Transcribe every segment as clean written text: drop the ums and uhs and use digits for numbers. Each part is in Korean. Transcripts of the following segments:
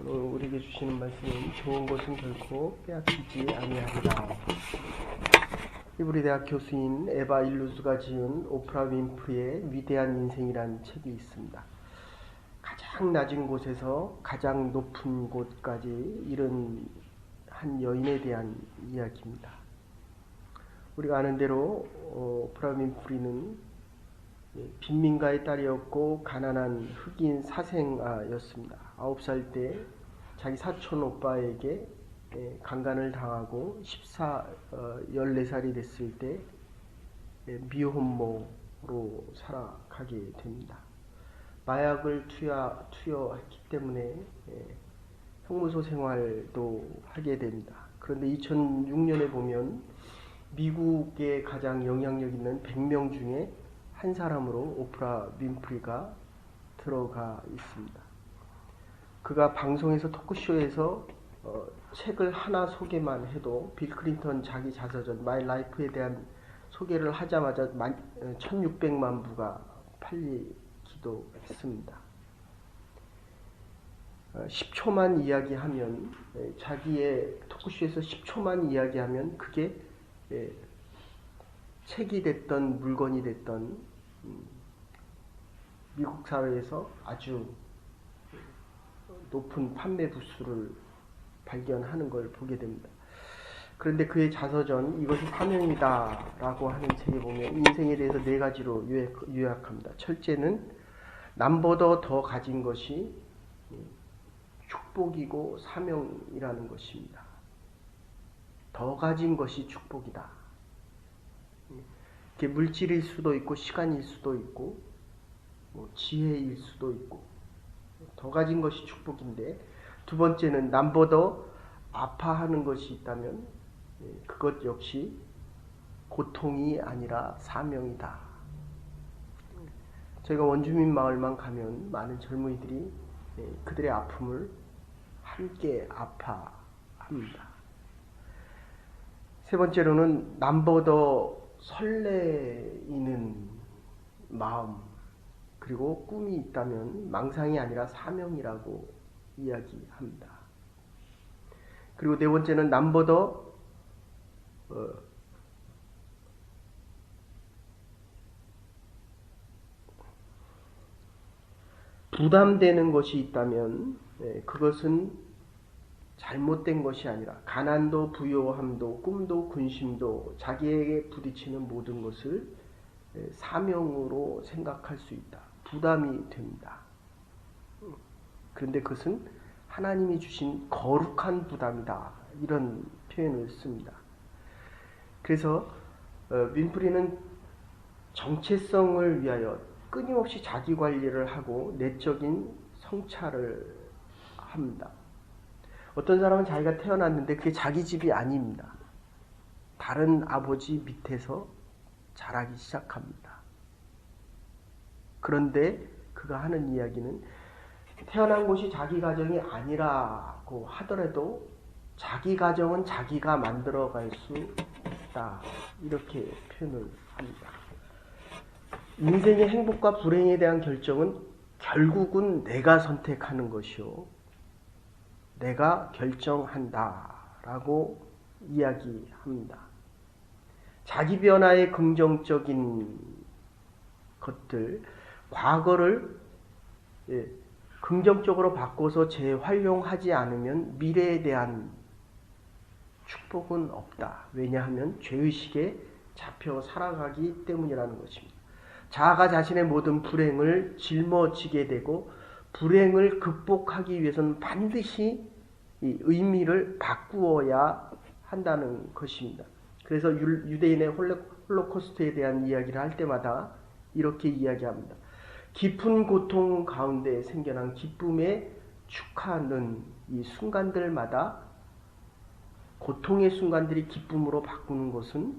오늘 우리에게 주시는 말씀은 좋은 것은 결코 빼앗기지 아니하리라. 히브리 대학 교수인 에바 일루스가 지은 오프라 윈프리의 위대한 인생이란 책이 있습니다. 가장 낮은 곳에서 가장 높은 곳까지 이른 한 여인에 대한 이야기입니다. 우리가 아는 대로 오프라 윈프리는 빈민가의 딸이었고 가난한 흑인 사생아였습니다. 9살 때 자기 사촌 오빠에게 강간을 당하고 14살이 됐을 때 미혼모로 살아가게 됩니다. 마약을 투여했기 때문에 형무소 생활도 하게 됩니다. 그런데 2006년에 보면 미국의 가장 영향력 있는 100명 중에 한 사람으로 오프라 윈프리가 들어가 있습니다. 그가 방송에서 토크쇼에서 책을 하나 소개만 해도 빌 클린턴 자기 자서전 마이 라이프에 대한 소개를 하자마자 1600만 부가 팔리기도 했습니다. 10초만 이야기하면 자기의 토크쇼에서 10초만 이야기하면 그게 책이 됐던 물건이 됐던 미국 사회에서 아주 높은 판매 부수를 발견하는 걸 보게 됩니다. 그런데 그의 자서전 이것이 사명이다 라고 하는 책에 보면 인생에 대해서 4가지로 요약합니다. 첫째는 남보다 더 가진 것이 축복이고 사명이라는 것입니다. 더 가진 것이 축복이다. 이게 물질일 수도 있고 시간일 수도 있고 지혜일 수도 있고 더 가진 것이 축복인데, 두 번째는 남보다 아파하는 것이 있다면 그것 역시 고통이 아니라 사명이다. 저희가 원주민 마을만 가면 많은 젊은이들이 그들의 아픔을 함께 아파합니다. 세 번째로는 남보다 설레이는 마음, 그리고 꿈이 있다면 망상이 아니라 사명이라고 이야기합니다. 그리고 네 번째는 남보다 부담되는 것이 있다면 그것은 잘못된 것이 아니라 가난도 부요함도 꿈도 근심도 자기에게 부딪히는 모든 것을 사명으로 생각할 수 있다. 부담이 됩니다. 그런데 그것은 하나님이 주신 거룩한 부담이다. 이런 표현을 씁니다. 그래서 윈프리는 정체성을 위하여 끊임없이 자기 관리를 하고 내적인 성찰을 합니다. 어떤 사람은 자기가 태어났는데 그게 자기 집이 아닙니다. 다른 아버지 밑에서 자라기 시작합니다. 그런데 그가 하는 이야기는 태어난 곳이 자기 가정이 아니라고 하더라도 자기 가정은 자기가 만들어갈 수 있다. 이렇게 표현을 합니다. 인생의 행복과 불행에 대한 결정은 결국은 내가 선택하는 것이요, 내가 결정한다 라고 이야기합니다. 자기 변화의 긍정적인 것들, 과거를 긍정적으로 바꿔서 재활용하지 않으면 미래에 대한 축복은 없다. 왜냐하면 죄의식에 잡혀 살아가기 때문이라는 것입니다. 자아가 자신의 모든 불행을 짊어지게 되고 불행을 극복하기 위해서는 반드시 이 의미를 바꾸어야 한다는 것입니다. 그래서 유대인의 홀로코스트에 대한 이야기를 할 때마다 이렇게 이야기합니다. 깊은 고통 가운데 생겨난 기쁨에 축하하는 이 순간들마다 고통의 순간들이 기쁨으로 바꾸는 것은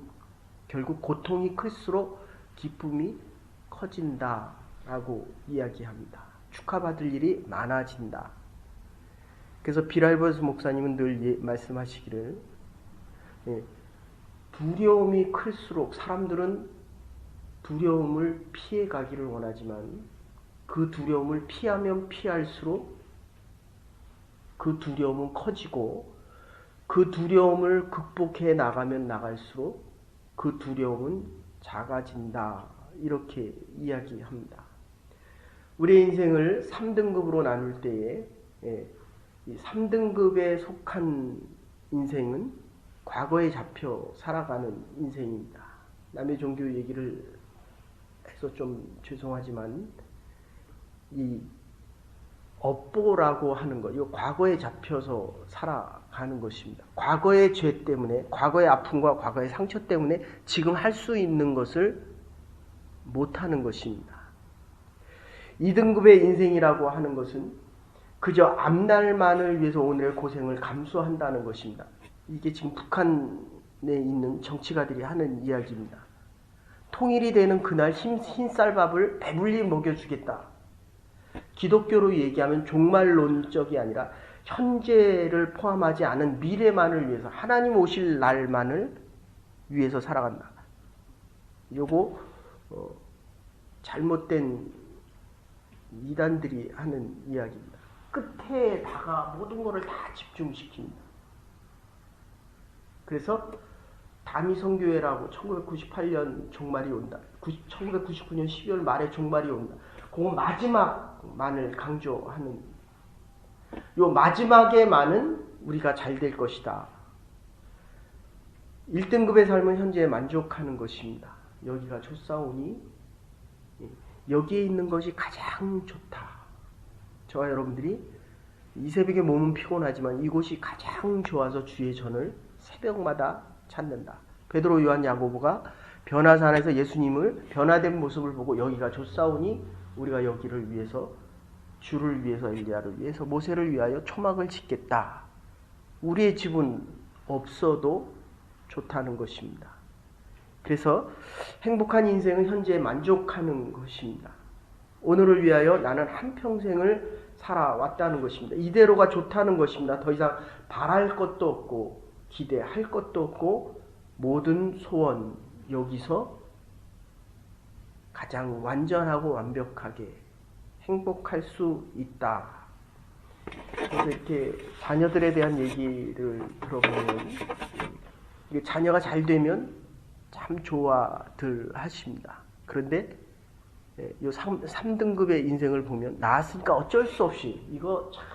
결국 고통이 클수록 기쁨이 커진다라고 이야기합니다. 축하받을 일이 많아진다. 그래서 비랄버스 목사님은 늘 말씀하시기를 두려움이 클수록 사람들은 두려움을 피해 가기를 원하지만 그 두려움을 피하면 피할수록 그 두려움은 커지고 그 두려움을 극복해 나가면 나갈수록 그 두려움은 작아진다. 이렇게 이야기합니다. 우리의 인생을 3등급으로 나눌 때에 이 3등급에 속한 인생은 과거에 잡혀 살아가는 인생입니다. 남의 종교 얘기를 해서 좀 죄송하지만 이 업보라고 하는 것, 이거 과거에 잡혀서 살아가는 것입니다. 과거의 죄 때문에, 과거의 아픔과 과거의 상처 때문에 지금 할 수 있는 것을 못하는 것입니다. 2등급의 인생이라고 하는 것은 그저 앞날만을 위해서 오늘의 고생을 감수한다는 것입니다. 이게 지금 북한에 있는 정치가들이 하는 이야기입니다. 통일이 되는 그날 흰쌀밥을 배불리 먹여주겠다. 기독교로 얘기하면 종말론적이 아니라 현재를 포함하지 않은 미래만을 위해서, 하나님 오실 날만을 위해서 살아간다. 요거 잘못된 이단들이 하는 이야기입니다. 끝에다가 모든 것을 다 집중시킵니다. 그래서 다미성교회라고 1998년 종말이 온다. 1999년 12월 말에 종말이 온다. 그 마지막만을 강조하는, 요 마지막에만은 우리가 잘 될 것이다. 1등급의 삶은 현재에 만족하는 것입니다. 여기가 좋사오니 여기에 있는 것이 가장 좋다. 저와 여러분들이 이 새벽에 몸은 피곤하지만 이곳이 가장 좋아서 주의 전을 새벽마다 찾는다. 베드로, 요한, 야고보가 변화산에서 예수님을 변화된 모습을 보고 여기가 좋사오니 우리가 여기를 위해서, 주를 위해서, 엘리야를 위해서, 모세를 위하여 초막을 짓겠다. 우리의 집은 없어도 좋다는 것입니다. 그래서 행복한 인생은 현재에 만족하는 것입니다. 오늘을 위하여 나는 한평생을 살아왔다는 것입니다. 이대로가 좋다는 것입니다. 더 이상 바랄 것도 없고 기대할 것도 없고 모든 소원 여기서 가장 완전하고 완벽하게 행복할 수 있다. 그래서 이렇게 자녀들에 대한 얘기를 들어보면 자녀가 잘 되면 참 좋아들 하십니다. 그런데 이 3등급의 인생을 보면 낳았으니까 어쩔 수 없이 이거 참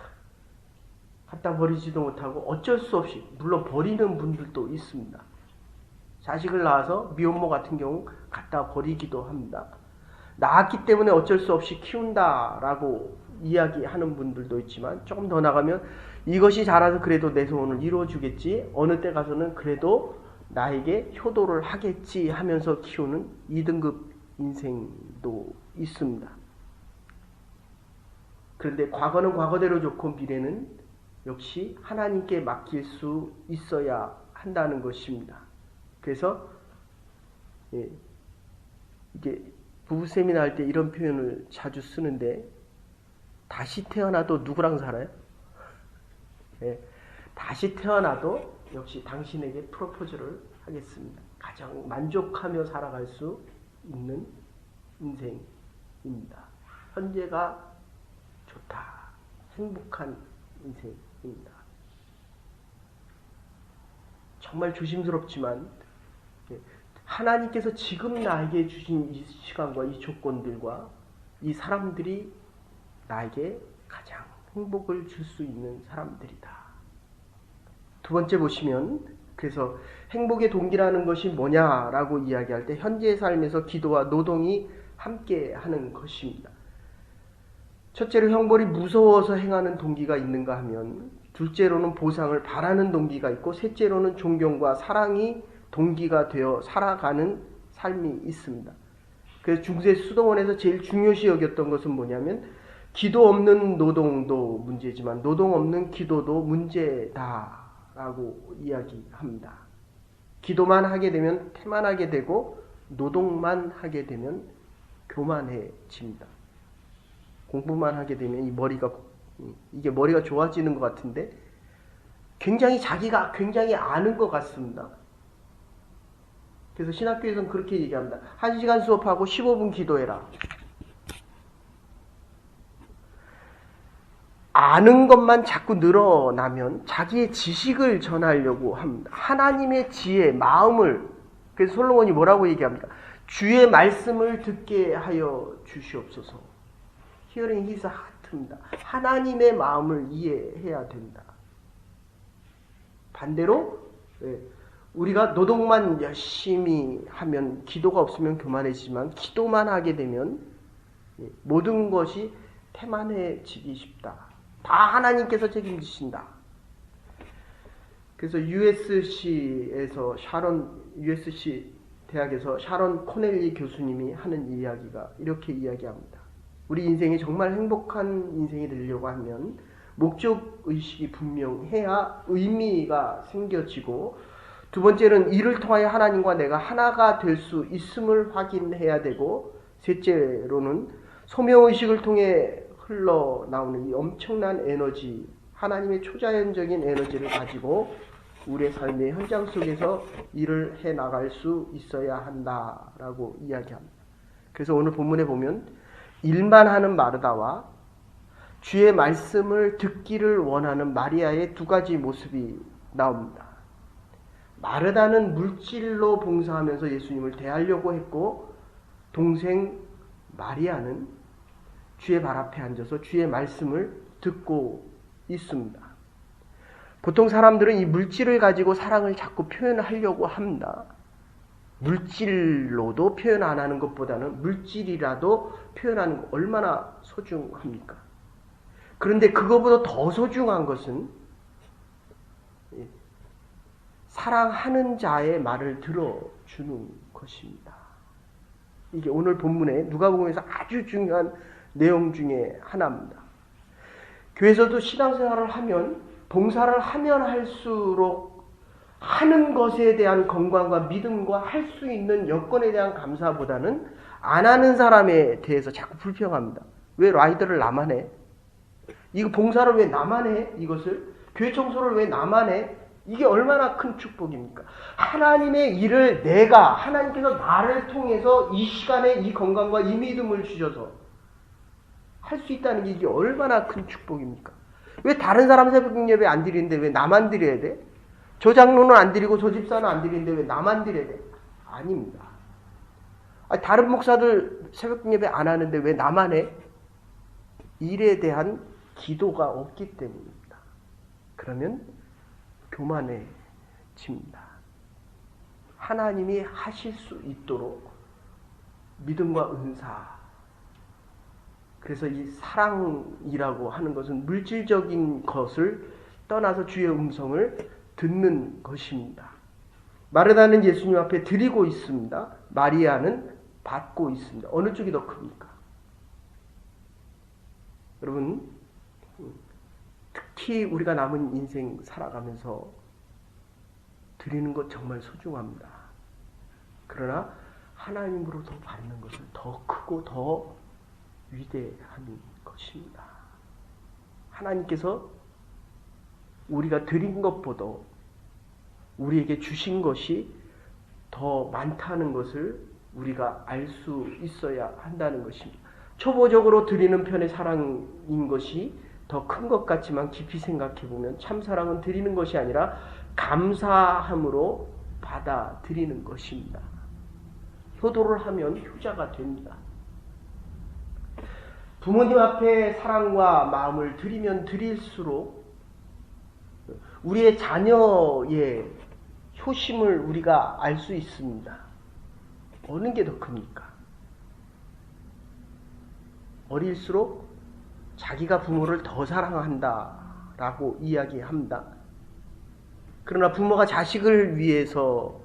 갖다 버리지도 못하고 어쩔 수 없이, 물론 버리는 분들도 있습니다. 자식을 낳아서 미혼모 같은 경우 갖다 버리기도 합니다. 낳았기 때문에 어쩔 수 없이 키운다라고 이야기하는 분들도 있지만, 조금 더 나가면 이것이 자라서 그래도 내 소원을 이루어주겠지, 어느 때 가서는 그래도 나에게 효도를 하겠지 하면서 키우는 2등급 인생도 있습니다. 그런데 과거는 과거대로 좋고 미래는 역시 하나님께 맡길 수 있어야 한다는 것입니다. 그래서 이게 부부 세미나 할 때 이런 표현을 자주 쓰는데, 다시 태어나도 누구랑 살아요? 다시 태어나도 역시 당신에게 프로포즈를 하겠습니다. 가장 만족하며 살아갈 수 있는 인생입니다. 현재가 좋다. 행복한 인생입니다. 정말 조심스럽지만 하나님께서 지금 나에게 주신 이 시간과 이 조건들과 이 사람들이 나에게 가장 행복을 줄 수 있는 사람들이다. 두 번째 보시면, 그래서 행복의 동기라는 것이 뭐냐라고 이야기할 때 현재의 삶에서 기도와 노동이 함께 하는 것입니다. 첫째로 형벌이 무서워서 행하는 동기가 있는가 하면, 둘째로는 보상을 바라는 동기가 있고, 셋째로는 존경과 사랑이 동기가 되어 살아가는 삶이 있습니다. 그래서 중세 수도원에서 제일 중요시 여겼던 것은 뭐냐면, 기도 없는 노동도 문제지만 노동 없는 기도도 문제다라고 이야기합니다. 기도만 하게 되면 태만하게 되고 노동만 하게 되면 교만해집니다. 공부만 하게 되면 이게 머리가 좋아지는 것 같은데 자기가 굉장히 아는 것 같습니다. 그래서 신학교에서는 그렇게 얘기합니다. 1시간 수업하고 15분 기도해라. 아는 것만 자꾸 늘어나면 자기의 지식을 전하려고 합니다. 하나님의 지혜, 마음을, 그래서 솔로몬이 뭐라고 얘기합니까? 주의 말씀을 듣게 하여 주시옵소서. Hearing his heart입니다. 하나님의 마음을 이해해야 된다. 반대로 우리가 노동만 열심히 하면, 기도가 없으면 교만해지지만 기도만 하게 되면 모든 것이 태만해지기 쉽다. 다 하나님께서 책임지신다. 그래서 USC 대학에서 샤론 코넬리 교수님이 하는 이야기가 이렇게 이야기합니다. 우리 인생이 정말 행복한 인생이 되려고 하면 목적의식이 분명해야 의미가 생겨지고, 두 번째는 이를 통하여 하나님과 내가 하나가 될 수 있음을 확인해야 되고, 셋째로는 소명의식을 통해 흘러나오는 이 엄청난 에너지, 하나님의 초자연적인 에너지를 가지고 우리의 삶의 현장 속에서 일을 해나갈 수 있어야 한다라고 이야기합니다. 그래서 오늘 본문에 보면 일만 하는 마르다와 주의 말씀을 듣기를 원하는 마리아의 두 가지 모습이 나옵니다. 마르다는 물질로 봉사하면서 예수님을 대하려고 했고, 동생 마리아는 주의 발 앞에 앉아서 주의 말씀을 듣고 있습니다. 보통 사람들은 이 물질을 가지고 사랑을 자꾸 표현하려고 합니다. 물질로도 표현 안 하는 것보다는 물질이라도 표현하는 것 얼마나 소중합니까? 그런데 그거보다 더 소중한 것은 사랑하는 자의 말을 들어주는 것입니다. 이게 오늘 본문에 누가복음에서 아주 중요한 내용 중에 하나입니다. 교회에서도 신앙생활을 하면, 봉사를 하면 할수록 하는 것에 대한 건강과 믿음과 할 수 있는 여건에 대한 감사보다는 안 하는 사람에 대해서 자꾸 불평합니다. 왜 라이더를 나만 해? 이거 봉사를 왜 나만 해? 이것을 교회 청소를 왜 나만 해? 이게 얼마나 큰 축복입니까? 하나님의 일을 하나님께서 나를 통해서 이 시간에 이 건강과 이 믿음을 주셔서 할 수 있다는 게 이게 얼마나 큰 축복입니까? 왜 다른 사람 새벽 예배 안 드리는데 왜 나만 드려야 돼? 저 장로는 안 드리고 저 집사는 안 드리는데 왜 나만 드려야 돼? 아닙니다. 다른 목사들 새벽 예배 안 하는데 왜 나만 해? 일에 대한 기도가 없기 때문입니다. 그러면 교만해집니다. 하나님이 하실 수 있도록 믿음과 은사, 그래서 이 사랑이라고 하는 것은 물질적인 것을 떠나서 주의 음성을 듣는 것입니다. 마르다는 예수님 앞에 드리고 있습니다. 마리아는 받고 있습니다. 어느 쪽이 더 큽니까? 여러분, 특히 우리가 남은 인생 살아가면서 드리는 것 정말 소중합니다. 그러나 하나님으로부터 받는 것은 더 크고 더 위대한 것입니다. 하나님께서 우리가 드린 것보다 우리에게 주신 것이 더 많다는 것을 우리가 알 수 있어야 한다는 것입니다. 초보적으로 드리는 편의 사랑인 것이 더 큰 것 같지만 깊이 생각해 보면 참 사랑은 드리는 것이 아니라 감사함으로 받아들이는 것입니다. 효도를 하면 효자가 됩니다. 부모님 앞에 사랑과 마음을 드리면 드릴수록 우리의 자녀의 효심을 우리가 알 수 있습니다. 어느 게 더 큽니까? 어릴수록 자기가 부모를 더 사랑한다라고 이야기합니다. 그러나 부모가 자식을 위해서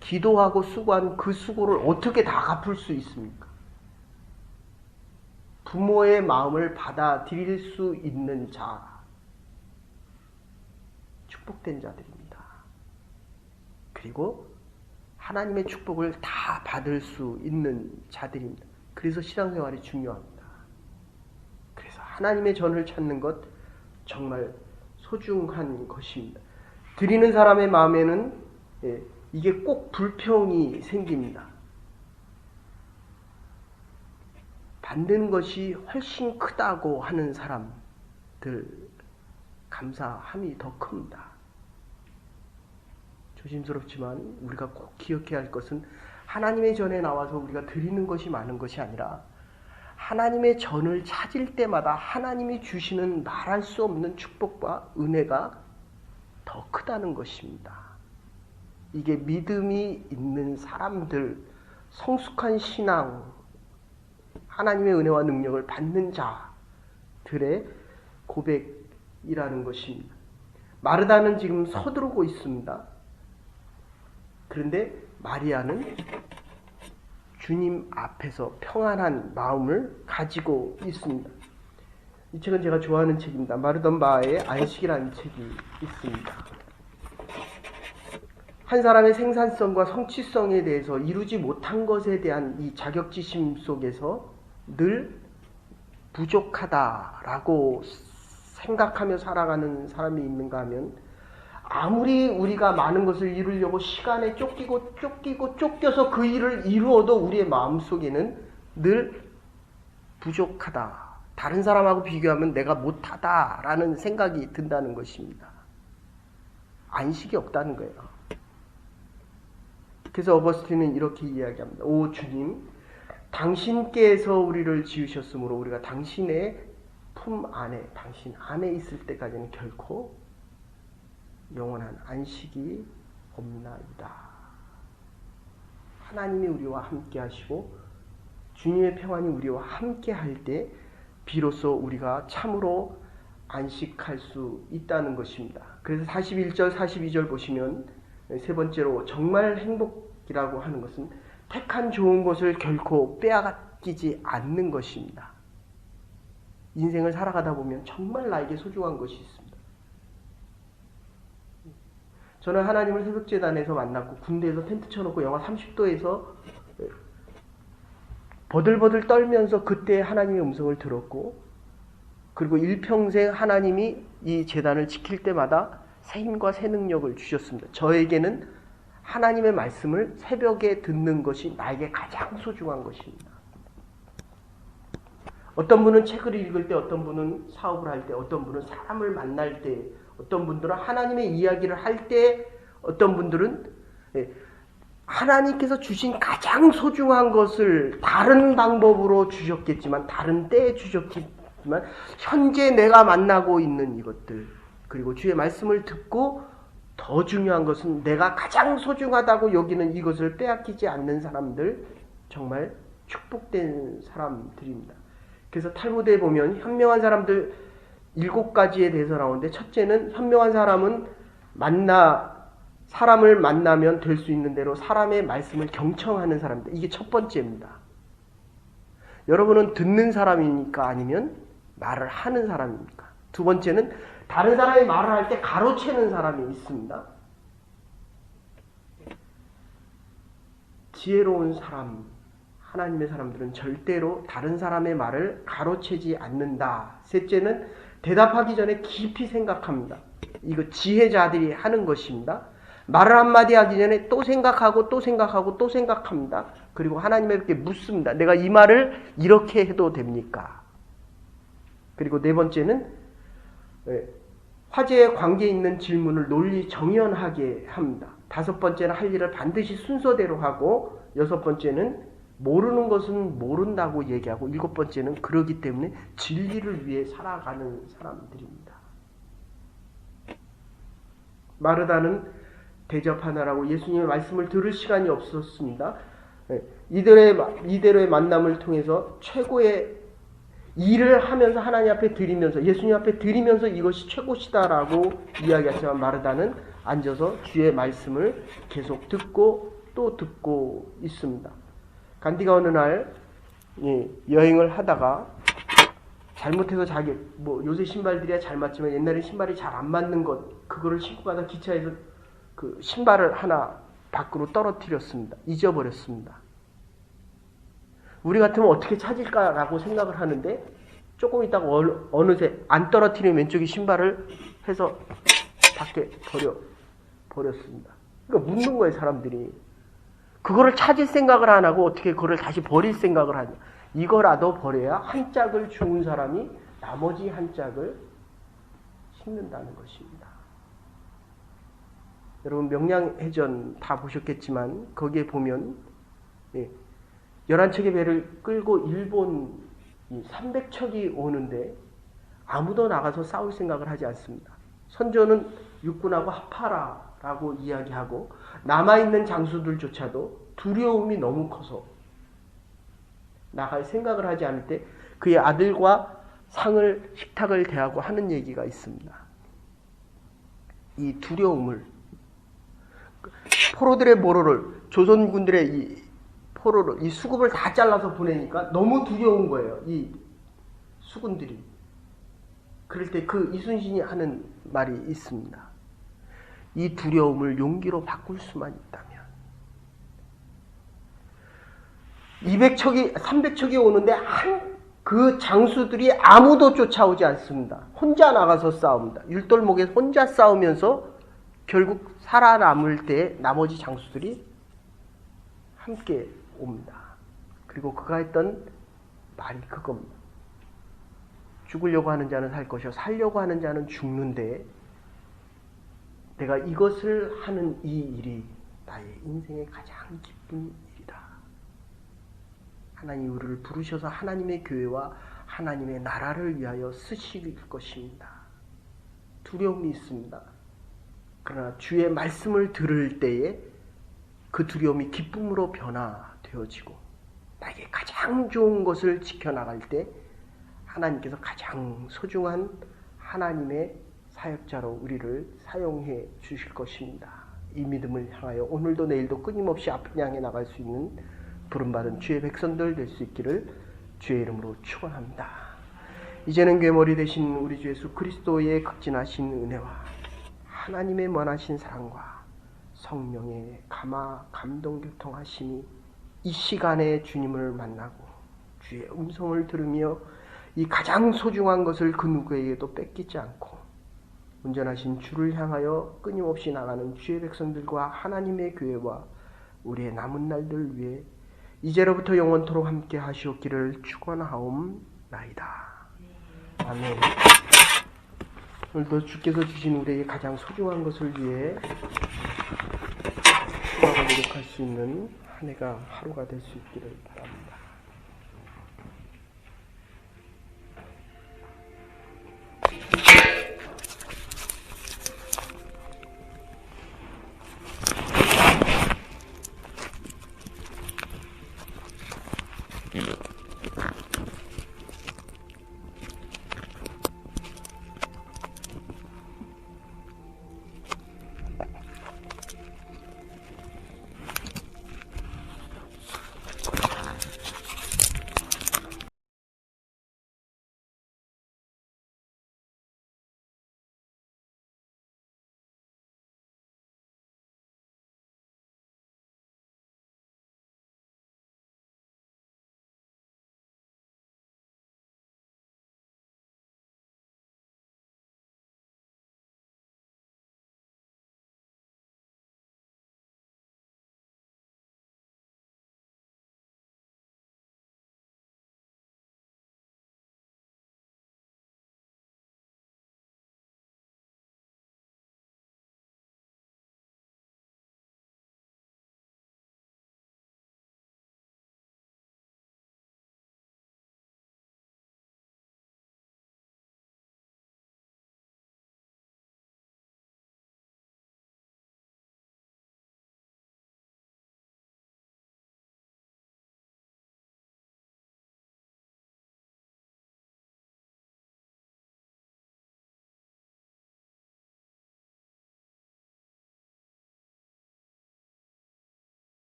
기도하고 수고한 그 수고를 어떻게 다 갚을 수 있습니까? 부모의 마음을 받아들일 수 있는 자, 축복된 자들입니다. 그리고 하나님의 축복을 다 받을 수 있는 자들입니다. 그래서 신앙생활이 중요합니다. 그래서 하나님의 전을 찾는 것 정말 소중한 것입니다. 드리는 사람의 마음에는 이게 꼭 불평이 생깁니다. 받는 것이 훨씬 크다고 하는 사람, 감사함이 더 큽니다. 조심스럽지만 우리가 꼭 기억해야 할 것은 하나님의 전에 나와서 우리가 드리는 것이 많은 것이 아니라 하나님의 전을 찾을 때마다 하나님이 주시는 말할 수 없는 축복과 은혜가 더 크다는 것입니다. 이게 믿음이 있는 사람들, 성숙한 신앙, 하나님의 은혜와 능력을 받는 자들의 고백이라는 것입니다. 마르다는 지금 서두르고 있습니다. 그런데 마리아는 주님 앞에서 평안한 마음을 가지고 있습니다. 이 책은 제가 좋아하는 책입니다. 마르던바의 안식이라는 책이 있습니다. 한 사람의 생산성과 성취성에 대해서 이루지 못한 것에 대한 이 자격지심 속에서 늘 부족하다라고 생각하며 살아가는 사람이 있는가 하면 아무리 우리가 많은 것을 이루려고 시간에 쫓겨서 그 일을 이루어도 우리의 마음속에는 늘 부족하다. 다른 사람하고 비교하면 내가 못하다라는 생각이 든다는 것입니다. 안식이 없다는 거예요. 그래서 어거스틴은 이렇게 이야기합니다. 오 주님, 당신께서 우리를 지으셨으므로 우리가 당신의 품 안에, 당신 안에 있을 때까지는 결코 영원한 안식이 없나이다. 하나님이 우리와 함께 하시고 주님의 평안이 우리와 함께 할 때 비로소 우리가 참으로 안식할 수 있다는 것입니다. 그래서 41절, 42절 보시면 세 번째로 정말 행복이라고 하는 것은 택한 좋은 것을 결코 빼앗기지 않는 것입니다. 인생을 살아가다 보면 정말 나에게 소중한 것이 있습니다. 저는 하나님을 새벽재단에서 만났고 군대에서 텐트 쳐놓고 영하 30도에서 버들버들 떨면서 그때 하나님의 음성을 들었고 그리고 일평생 하나님이 이 재단을 지킬 때마다 새 힘과 새 능력을 주셨습니다. 저에게는 하나님의 말씀을 새벽에 듣는 것이 나에게 가장 소중한 것입니다. 어떤 분은 책을 읽을 때, 어떤 분은 사업을 할 때, 어떤 분은 사람을 만날 때, 어떤 분들은 하나님의 이야기를 할 때, 어떤 분들은 하나님께서 주신 가장 소중한 것을 다른 방법으로 주셨겠지만, 다른 때에 주셨겠지만, 현재 내가 만나고 있는 이것들, 그리고 주의 말씀을 듣고 더 중요한 것은 내가 가장 소중하다고 여기는 이것을 빼앗기지 않는 사람들, 정말 축복된 사람들입니다. 그래서 탈무드에 보면 현명한 사람들 7가지에 대해서 나오는데, 첫째는 현명한 사람은 사람을 만나면 될 수 있는 대로 사람의 말씀을 경청하는 사람입니다. 이게 첫 번째입니다. 여러분은 듣는 사람입니까? 아니면 말을 하는 사람입니까? 두 번째는 다른 사람이 말을 할 때 가로채는 사람이 있습니다. 지혜로운 사람, 하나님의 사람들은 절대로 다른 사람의 말을 가로채지 않는다. 셋째는 대답하기 전에 깊이 생각합니다. 이거 지혜자들이 하는 것입니다. 말을 한마디 하기 전에 또 생각하고 또 생각하고 또 생각합니다. 그리고 하나님에게 묻습니다. 내가 이 말을 이렇게 해도 됩니까? 그리고 네 번째는 화제에 관계 있는 질문을 논리 정연하게 합니다. 다섯 번째는 할 일을 반드시 순서대로 하고, 여섯 번째는 모르는 것은 모른다고 얘기하고, 일곱 번째는 그러기 때문에 진리를 위해 살아가는 사람들입니다. 마르다는 대접하느라고 예수님의 말씀을 들을 시간이 없었습니다. 이대로의 만남을 통해서 최고의 일을 하면서 하나님 앞에 드리면서, 예수님 앞에 드리면서 이것이 최고시다라고 이야기하지만 마르다는 앉아서 주의 말씀을 계속 듣고 또 듣고 있습니다. 간디가 어느 날 여행을 하다가 잘못해서 요새 신발들이야 잘 맞지만 옛날에 신발이 잘 안 맞는 것, 그거를 신고 가다 기차에서 그 신발을 하나 밖으로 떨어뜨렸습니다. 잊어버렸습니다. 우리 같으면 어떻게 찾을까라고 생각을 하는데, 조금 있다가 어느새 안 떨어뜨린 왼쪽에 신발을 해서 밖에 버렸습니다. 그러니까 묻는 거예요, 사람들이. 그거를 찾을 생각을 안 하고 어떻게 그거를 다시 버릴 생각을 하냐. 이거라도 버려야 한 짝을 주운 사람이 나머지 한 짝을 심는다는 것입니다. 여러분 명량해전 다 보셨겠지만 거기에 보면 11척의 배를 끌고 일본 300척이 오는데 아무도 나가서 싸울 생각을 하지 않습니다. 선조는 육군하고 합하라라고 이야기하고 남아있는 장수들조차도 두려움이 너무 커서 나갈 생각을 하지 않을 때 그의 아들과 식탁을 대하고 하는 얘기가 있습니다. 이 두려움을 포로들의 모로를 조선군들의 이 포로를 이 수급을 다 잘라서 보내니까 너무 두려운 거예요. 이 수군들이. 그럴 때 그 이순신이 하는 말이 있습니다. 이 두려움을 용기로 바꿀 수만 있다면 200척이 300척이 오는데 그 장수들이 아무도 쫓아오지 않습니다. 혼자 나가서 싸웁니다. 율돌목에 혼자 싸우면서 결국 살아남을 때 나머지 장수들이 함께 옵니다. 그리고 그가 했던 말이 그겁니다. 죽으려고 하는 자는 살 것이요 살려고 하는 자는 죽는데 내가 이것을 하는 이 일이 나의 인생의 가장 기쁜 일이다. 하나님이 우리를 부르셔서 하나님의 교회와 하나님의 나라를 위하여 쓰실 것입니다. 두려움이 있습니다. 그러나 주의 말씀을 들을 때에 그 두려움이 기쁨으로 변화되어지고 나에게 가장 좋은 것을 지켜나갈 때 하나님께서 가장 소중한 하나님의 사역자로 우리를 사용해 주실 것입니다. 이 믿음을 향하여 오늘도 내일도 끊임없이 앞을 향해 나갈 수 있는 부름받은 주의 백성들 될 수 있기를 주의 이름으로 축원합니다. 이제는 괴머리 되신 우리 주 예수 그리스도의 극진하신 은혜와 하나님의 원하신 사랑과 성령의 감동 교통하심이 이 시간에 주님을 만나고 주의 음성을 들으며 이 가장 소중한 것을 그 누구에게도 뺏기지 않고 온전하신 주를 향하여 끊임없이 나가는 주의 백성들과 하나님의 교회와 우리의 남은 날들 위해 이제로부터 영원토록 함께 하시옵기를 축원하옵나이다. 아멘. 오늘도 주께서 주신 우리에게 가장 소중한 것을 위해 수고하고 노력할 수 있는 한 해가 하루가 될 수 있기를 바랍니다.